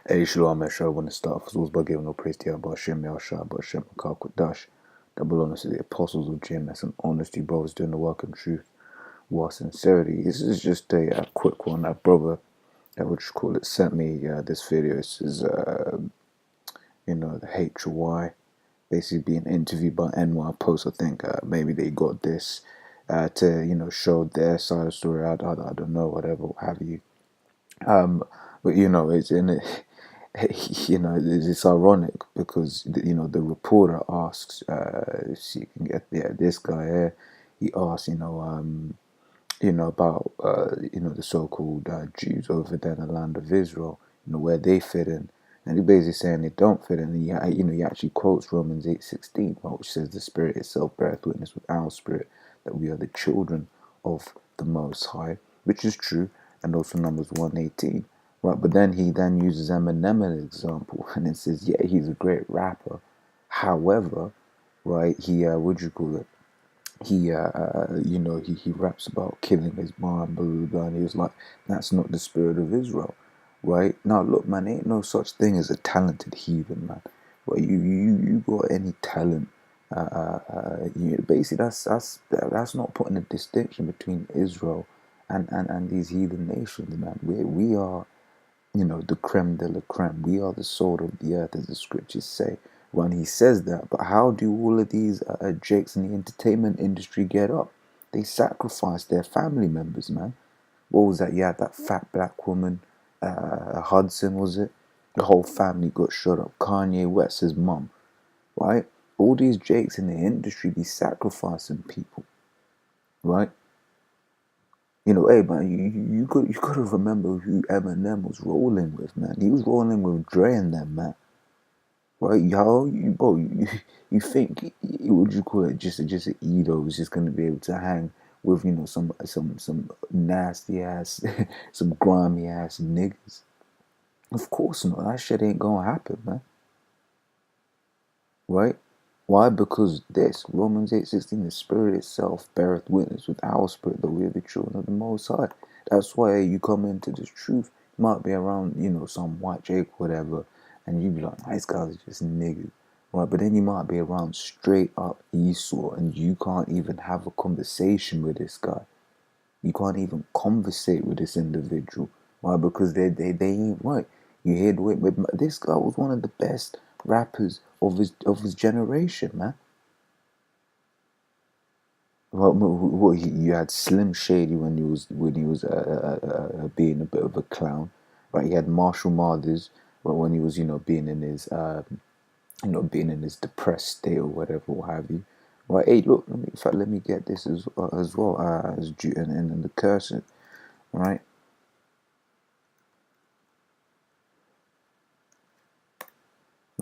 Hey, Shalom, I want to start off as always by giving no praise to Yahweh Hashem, Yahshua, Hashem, Kodash, that belongs to the apostles of GMS and honesty, brothers doing the work and truth while sincerity. This is just a quick one. That brother, what you call it, sent me this video. This is, the HY basically being interviewed by NY Post. I think maybe they got this to, show their side of the story. I don't know, whatever, what have you. But it's in it. It's ironic because the reporter asks if she can get this guy here. He asks about the so-called Jews over there in the land of Israel, where they fit in, and he's basically saying they don't fit in. And he actually quotes Romans 8:16, which says the Spirit itself beareth witness with our spirit that we are the children of the Most High, which is true, and also Numbers 1:18. Right, but then he uses Eminem as an example, and it says, yeah, he's a great rapper. However, right, he what do you call it? He raps about killing his mom, blah blah blah, and he was like, that's not the spirit of Israel, right? Now look, man, ain't no such thing as a talented heathen, man. Well, you got any talent? Basically, that's not putting a distinction between Israel and these heathen nations, man. We are the creme de la creme. We are the salt of the earth, as the scriptures say. When he says that, but how do all of these jakes in the entertainment industry get up? They sacrifice their family members, man. What was that? You had that fat black woman, Hudson, was it? The whole family got shot up. Kanye West, his mum, right? All these jakes in the industry be sacrificing people, right? Hey man, you got to remember who Eminem was rolling with, man. He was rolling with Dre and them, man. Right? You think what you call it? Just a Edo is just gonna be able to hang with some nasty ass, some grimy ass niggas? Of course not. That shit ain't gonna happen, man. Right? Why? Because this Romans 8:16, the Spirit itself beareth witness with our spirit that we are the children of the Most High. That's why you come into this truth. You might be around, some white Jake, whatever, and you be like, these guys are just niggas, right? But then you might be around straight up Esau, and you can't even have a conversation with this guy. You can't even conversate with this individual. Why? Because they ain't right. You hear the way, but this guy was one of the best rappers of his generation, man. You had Slim Shady when he was being a bit of a clown, right? You had Marshall Mathers, when he was being in his being in his depressed state or whatever, what have you. Right? Hey, look, let me get this as well as and the cursing, right?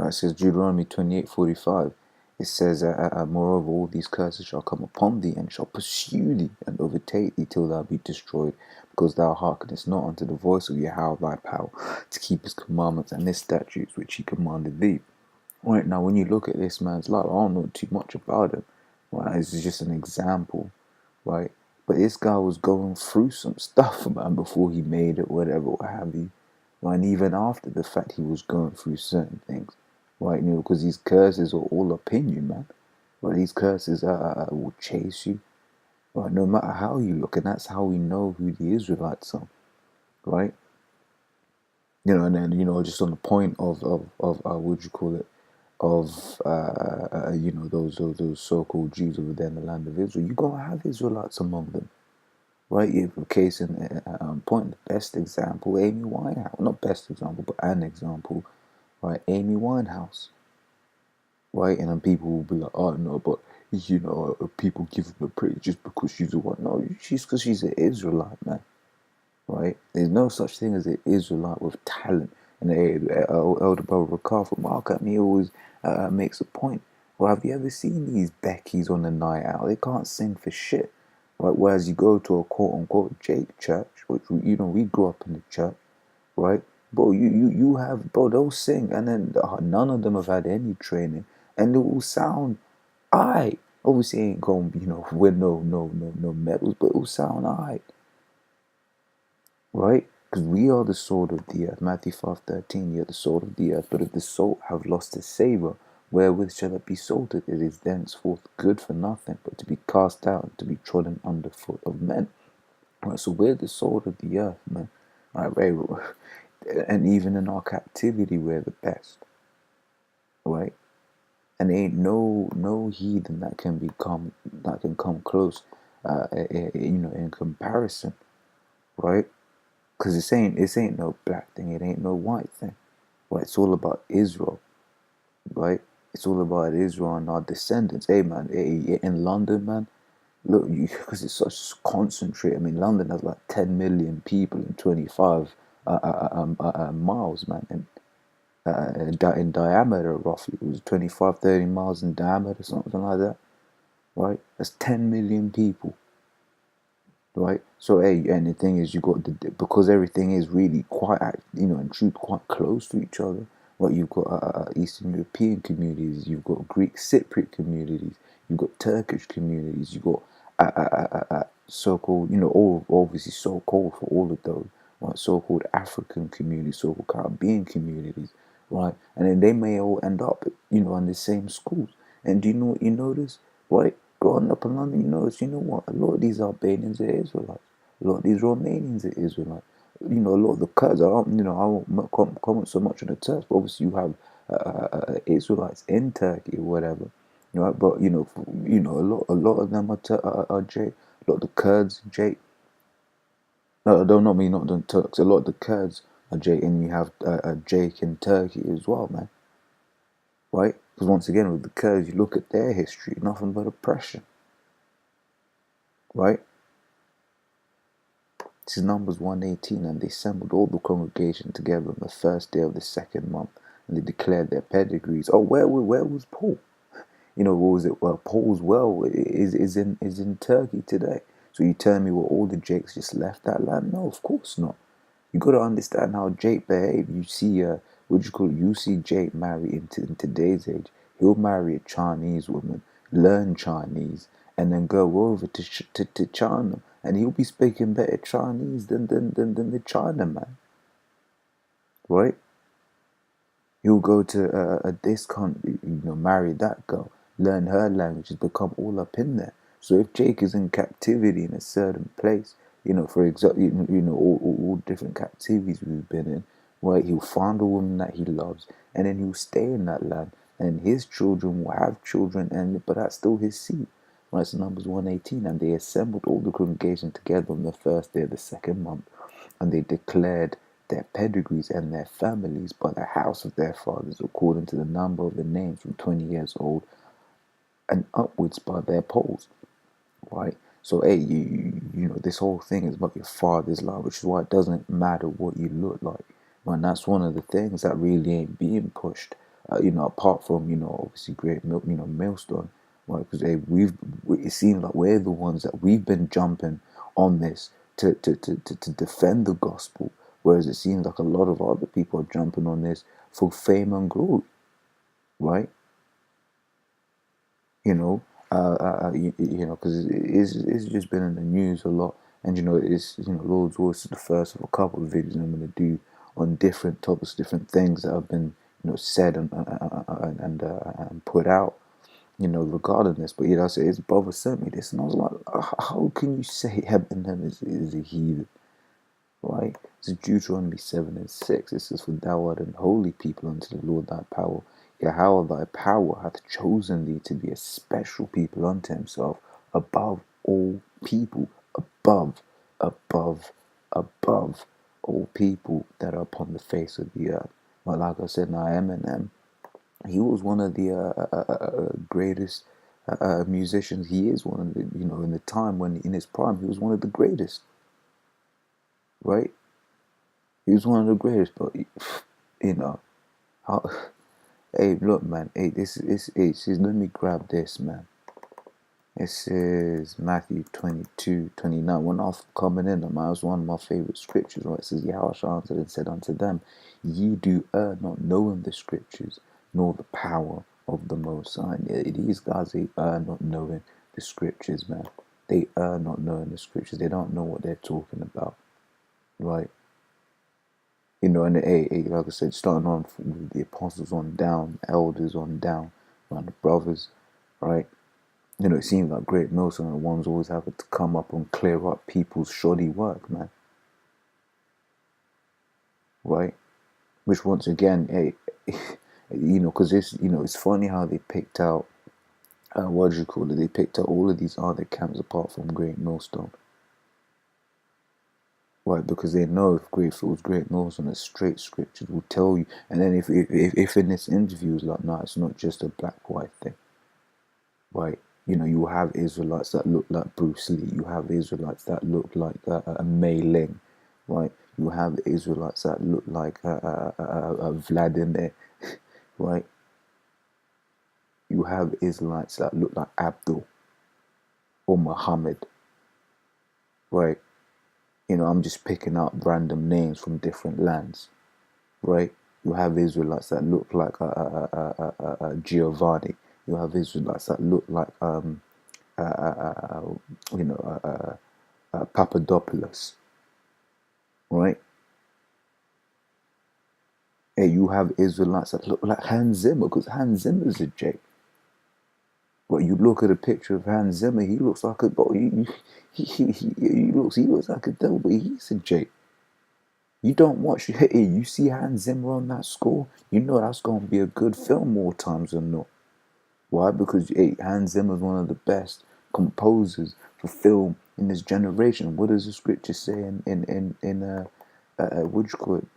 It says Deuteronomy 28:45. It says, moreover, all these curses shall come upon thee, and shall pursue thee, and overtake thee till thou be destroyed, because thou hearkenest not unto the voice of Yahweh thy power, to keep his commandments and his statutes which he commanded thee. Right, now when you look at this man's life, I don't know too much about him. Right, this is just an example, right? But this guy was going through some stuff, man, before he made it, whatever, what have you. Right? And even after the fact, he was going through certain things, right? Because these curses are all opinion, man. Right? These curses will chase you, right? No matter how you look, and that's how we know who the Israelites are, right? And then just on the point of what you call it, of those so-called Jews over there in the land of Israel, you're gonna have Israelites among them, right? If a case in point, the best example, Amy Winehouse, not best example, but an example, right? Amy Winehouse, right? And then people will be like, oh no, but people give her praise just because she's a one. No, she's because she's an Israelite, man. Right? There's no such thing as an Israelite with talent. And elder brother Ricard from Mark at me always makes a point. Well, have you ever seen these Beckies on the night out? They can't sing for shit. Right? Whereas you go to a quote unquote Jake church, which we grew up in the church, right? Bro, you have, bro, they'll sing, and then none of them have had any training, and it will sound aight. Obviously, ain't gonna win no medals, but it will sound aight. Right? Because we are the salt of the earth. Matthew 5:13, you are the salt of the earth. But if the salt have lost its savour, wherewith shall it be salted? It is thenceforth good for nothing, but to be cast out and to be trodden under foot of men. Right, so we're the salt of the earth, man. Right, and even in our captivity, we're the best, right? And ain't no heathen that can come close, in comparison, right? Because this ain't no black thing, it ain't no white thing, right? It's all about Israel, right? It's all about Israel and our descendants. Hey, man, in London, man, look, because it's such concentrate. I mean, London has like 10 million people in 25 miles, man, and in diameter, roughly. It was 25, 30 miles in diameter, something like that, right? That's 10 million people, right? So, hey, and the thing is, you got because everything is really quite, in truth, quite close to each other. Right? You've got Eastern European communities, you've got Greek Cypriot communities, you've got Turkish communities, you've got so-called, all obviously so-called for all of those, right? So-called African communities, so-called Caribbean communities, right? And then they may all end up, in the same schools. And do you know what you notice, right? Growing up in London, you notice, you know what? A lot of these Albanians are Israelites. A lot of these Romanians are Israelites. A lot of the Kurds, I won't comment so much on the Turks, but obviously you have Israelites in Turkey or whatever, right? But a lot of them are Jake. A lot of the Kurds, Jake. No, I don't not mean not the Turks. A lot of the Kurds are Jake, and you have Jake in Turkey as well, man. Right? Because once again, with the Kurds, you look at their history, nothing but oppression. Right? This is Numbers 118, and they assembled all the congregation together on the first day of the second month, and they declared their pedigrees. Oh, where was Paul? What was it? Well, Paul's well is in Turkey today. So you tell me, all the Jakes just left that land? No, of course not. You got to understand how Jake behaved. You see, what you call it? You see Jake marry in today's age. He'll marry a Chinese woman, learn Chinese, and then go over to China, and he'll be speaking better Chinese than the Chinaman, right? He'll go to this country, marry that girl, learn her language, become all up in there. So if Jake is in captivity in a certain place, for example, all different captivities we've been in, right? He'll find a woman that he loves, and then he'll stay in that land, and his children will have children, but that's still his seed. Right, so Numbers 118, and they assembled all the congregation together on the first day of the second month, and they declared their pedigrees and their families by the house of their fathers, according to the number of the names from 20 years old and upwards by their polls. Right? So, hey, this whole thing is about your father's line, which is why it doesn't matter what you look like. And that's one of the things that really ain't being pushed. Apart from obviously great Millstone, right? Because hey, it seems like we're the ones that we've been jumping on this to defend the gospel, whereas it seems like a lot of other people are jumping on this for fame and glory, right? Because it's just been in the news a lot, and it's Lord's Voice is the first of a couple of videos I'm going to do on different topics, different things that have been said and put out, regarding this. But I say his brother sent me this, and I was like, how can you say Heathen is a heathen? Right? It's Deuteronomy 7:6. It says, "For thou art an holy people unto the Lord thy power. Yahweh thy power hath chosen thee to be a special people unto himself, above all people, above all people that are upon the face of the earth." Well, like I said, now Eminem, he was one of the greatest musicians. He is one of the, in the time when in his prime, he was one of the greatest, right? He was one of the greatest, but how, hey, look, man. Hey, it says, let me grab this, man. It says Matthew 22:29. When I was coming in, man, it was one of my favorite scriptures, right? It says, Yahweh answered and said unto them, Ye do err, not knowing the scriptures, nor the power of the Most High. Yeah, these guys, they err not knowing the scriptures, man. They err not knowing the scriptures. They don't know what they're talking about, right? You know, and like I said, starting on with the apostles on down, elders on down, and the brothers, right? You know, it seems like Great Millstone are the ones always having to come up and clear up people's shoddy work, man. Right? Which once again, you know, because it's, you know, it's funny how they picked out, what do you call it? They picked out all of these other camps apart from Great Millstone. Right, because they know if Great Millstone, the straight scriptures will tell you. And then if in this interview it's like, no, it's not just a black-white thing. Right? You know, you have Israelites that look like Bruce Lee. You have Israelites that look like a Mei Ling. Right? You have Israelites that look like Vladimir. Right? You have Israelites that look like Abdul or Muhammad. Right? You know, I'm just picking up random names from different lands. Right? You have Israelites that look like Giovanni. You have Israelites that look like you know, Papadopoulos, right? Hey, you have Israelites that look like Hans Zimmer, because Hans Zimmer's a J. But you look at a picture of Hans Zimmer, he looks like a bro. He looks like a devil, but he's a J. You don't watch. Hey, you see Hans Zimmer on that score, you know that's gonna be a good film more times than not. Why? Because hey, Hans Zimmer is one of the best composers for film in this generation. What does the scripture say in what do you call it?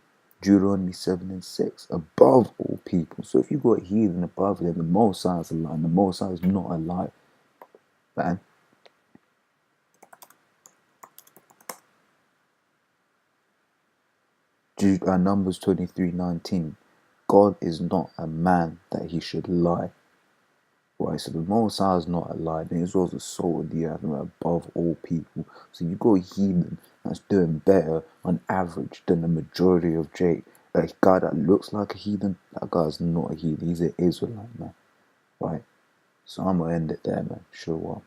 Deuteronomy 7:6, above all people. So if you got heathen above them, the Most High is alive. The Most High is not alive, man. Numbers 23:19. God is not a man that he should lie. Right, so the Most High is not alive, and Israel's the soul of the earth and above all people. So you got a heathen that's doing better on average than the majority of Jake. A guy that looks like a heathen, that guy's not a heathen. He's an Israelite, man. Right? So I'm gonna end it there, man. Sure.